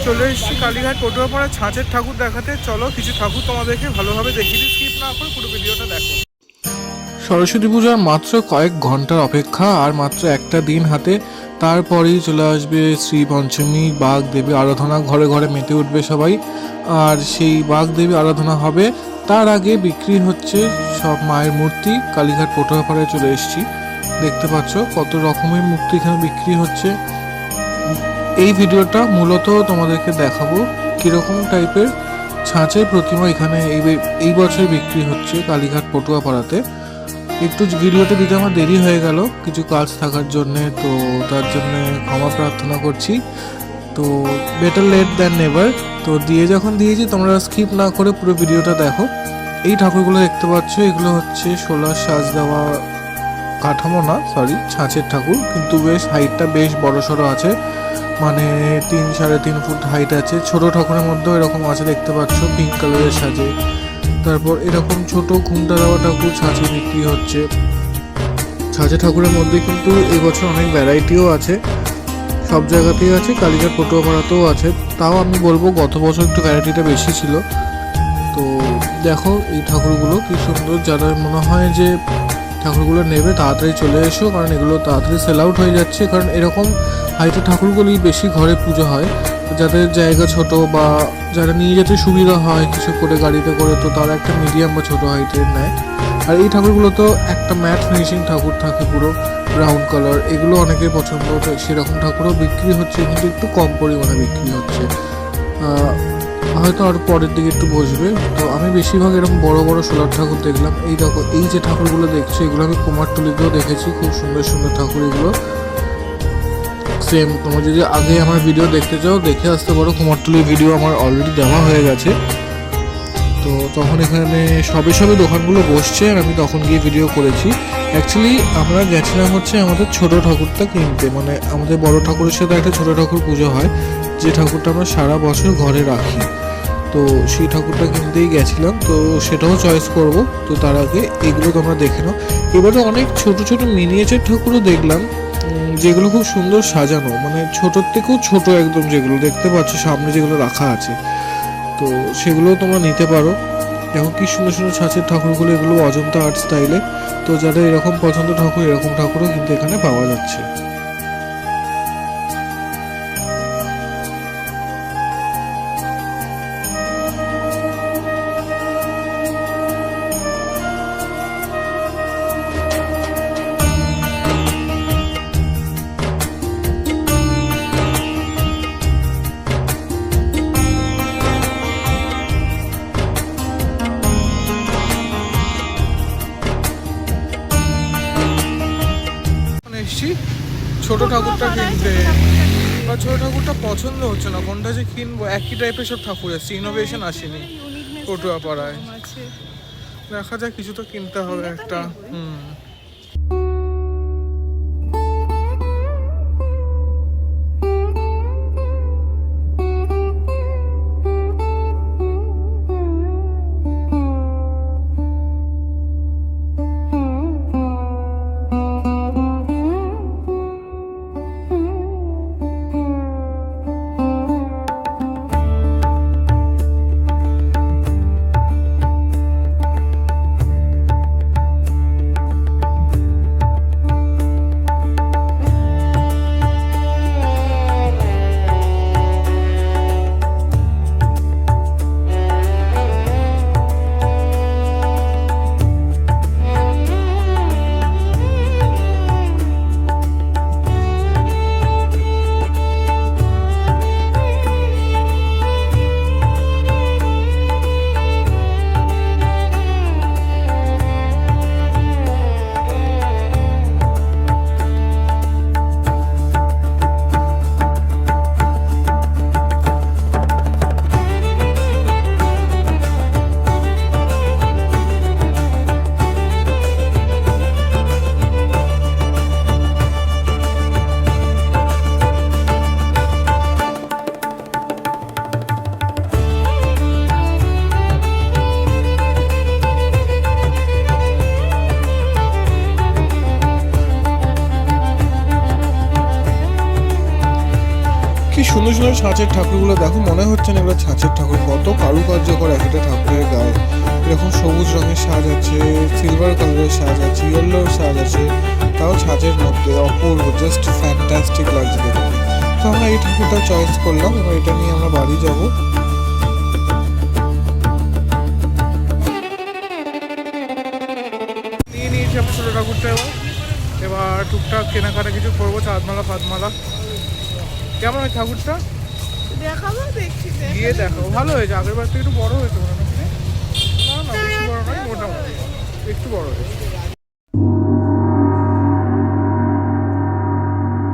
চলে এসেছি কালীঘাট পটুয়াপাড়া ছাঁচের ঠাকুর দেখাতে। চলো কিছু ঠাকুর তোমাদেরকে ভালোভাবে দেখিয়ে দিই, স্কিপ না করে পুরো ভিডিওটা দেখো। সরস্বতী পূজার মাত্র কয়েক ঘন্টার অপেক্ষা, আর মাত্র একটা দিন হাতে, তারপরেই চলে আসবে শ্রী পঞ্চমী। বাঘ দেবী আরাধনা ঘরে ঘরে মেতে উঠবে সবাই, আর সেই বাঘ দেবী আরাধনা হবে। তার আগে বিক্রি হচ্ছে সব মায়ের মূর্তি। কালীঘাট পটুয়াপাড়ায় চলে এসেছি, দেখতে পাচ্ছ কত রকমের মূর্তি এখানে বিক্রি হচ্ছে। এই ভিডিওটা মূলত তোমাদেরকে দেখাবো কীরকম টাইপের ছাঁচের প্রতিমা এখানে এই বছর বিক্রি হচ্ছে কালীঘাট পটুয়াপাড়াতে। একটু ভিডিওটা দিতে আমার দেরি হয়ে গেল কিছু কাজ থাকার জন্যে, তো তার জন্য ক্ষমা প্রার্থনা করছি। তো বেটার লেট দ্যান নেভার। তো যখন দিয়েছি তোমরা স্কিপ না করে পুরো ভিডিওটা দেখো। এই ঠাকুরগুলো দেখতে পাচ্ছ, এগুলো হচ্ছে সোলার সাজ দেওয়া কাঠামো না, সরি, ছাঁচের ঠাকুর, কিন্তু বেশ হাইটটা বেশ বড়সড় আছে, মানে 3-3.5 ফুট হাইট আছে। ছোট ঠাকুরের মধ্যেও এরকম আছে, দেখতে পাচ্ছ পিঙ্ক কালারের সাজে। তারপর এরকম ছোট ঘুমটা দেওয়া ঠাকুর ছাঁচে বিক্রি হচ্ছে। ছাঁচে ঠাকুরের মধ্যে কিন্তু এবছর অনেক ভ্যারাইটিও আছে, সব জায়গাতেই আছে, কালীঘাট পটুয়াপাড়াতেও আছে। তাও আমি বলবো গত বছর একটু ভ্যারাইটিটা বেশি ছিল। তো দেখো এই ঠাকুরগুলো কি সুন্দর। যারা মনে হয় যে ঠাকুরগুলো নেবে তাড়াতাড়ি চলে এসো, কারণ এগুলো তাড়াতাড়ি সেল আউট হয়ে যাচ্ছে। কারণ এরকম হাইটের ঠাকুরগুলোই বেশি ঘরে পুজো হয়, যাদের জায়গা ছোট বা যারা নিয়ে যেতে সুবিধা হয় কিছু করে গাড়িতে করে, তো তারা একটা মিডিয়াম বা ছোট হাইটের নেয়। আর এই ঠাকুরগুলো তো একটা ম্যাট ফিনিশিং ঠাকুর থাকে, পুরো ব্রাউন কালার, এগুলো অনেকের পছন্দ। সেরকম ঠাকুরও বিক্রি হচ্ছে, কিন্তু একটু কম পরিমাণে বিক্রি হচ্ছে, হয়তো আর পরের দিকে একটু বসবে। তো আমি বেশিরভাগ এরকম বড় বড় সোলার ঠাকুর দেখলাম। এই দেখো এই যে ঠাকুরগুলো দেখছো, এগুলো আমি কুমারটুলিতেও দেখেছি, খুব সুন্দর সুন্দর ঠাকুর এগুলো। সেম তোমরা যদি আগে আমার ভিডিও দেখতে চাও দেখে আসতে পারো, কুমারটুলির ভিডিও আমার অলরেডি দেওয়া হয়ে গেছে। তো তখন এখানে সবে সবে দোকানগুলো বসছে, আর আমি তখন গিয়ে ভিডিও করেছি। অ্যাকচুয়ালি আমরা গেছিলাম হচ্ছে আমাদের ছোট ঠাকুরটা কিনতে, মানে আমাদের বড় ঠাকুরের সাথে একটা ছোট ঠাকুর পুজো হয়, যে ঠাকুরটা আমরা সারা বছর ঘরে রাখি। তো সেই ঠাকুরটা কিনতেই গেছিলাম, তো সেটাও চয়েস করব। তো তার আগে এগুলো তোমরা দেখে নাও। এবারে অনেক ছোট ছোট মিনিয়েচার ঠাকুরও দেখলাম, যেগুলো খুব সুন্দর সাজানো, মানে ছোটোর থেকেও ছোট একদম, যেগুলো দেখতে পাচ্ছ সামনে যেগুলো রাখা আছে। তো সেগুলোও তোমরা নিতে পারো। দেখো কি সুন্দর সুন্দর ছাঁচের ঠাকুরগুলো, এগুলো অজন্তা আর্ট স্টাইলে। তো যাদের এরকম পছন্দ ঠাকুর, এরকম ঠাকুরও কিন্তু এখানে পাওয়া যাচ্ছে। ছোট ঠাকুরটা কিনতে, বা ছোট ঠাকুরটা পছন্দ হচ্ছে না, কোনটা যে কিনবো, একই টাইপের সব ঠাকুর আসছে, ইনোভেশন আসেনি পটুয়াপাড়ায়। দেখা যাক, কিছু তো কিনতে হবে একটা। কি সুন্দর সুন্দর ছাঁচের ঠাকুরগুলো দেখো, মনে হচ্ছে না এগুলো ছাঁচের ঠাকুর। কত কারুকার্য করে একটা ঠাকুরের গায়ে। এরকম সবুজ রঙের সাজ আছে, সিলভার কালারের সাজ আছে, ইয়েলোর সাজ আছে, তাও ছাঁচের মধ্যে। অপূর্ব, জাস্ট ফ্যান্টাস্টিক লাগছে দেখতে। তো আমরা এই ঠাকুরটা চয়েস করলাম, এবার এটা নিয়ে আমরা বাড়ি যাব। নিয়ে নিয়েছি আমরা ছোটো ঠাকুরটা। এবার টুকটাক কেনাকাটা কিছু করবো, চাঁদমালা ফাতমালা। কেমন হয় ঠাকুরটা? দেখাবো, দেখছি গিয়ে দেখো। ভালো হয়েছে, আগের বার থেকে একটু বড় হয়েছে মনে হচ্ছে। না না, বেশি বড় নয়, মোটামুটি একটু বড় হয়েছে।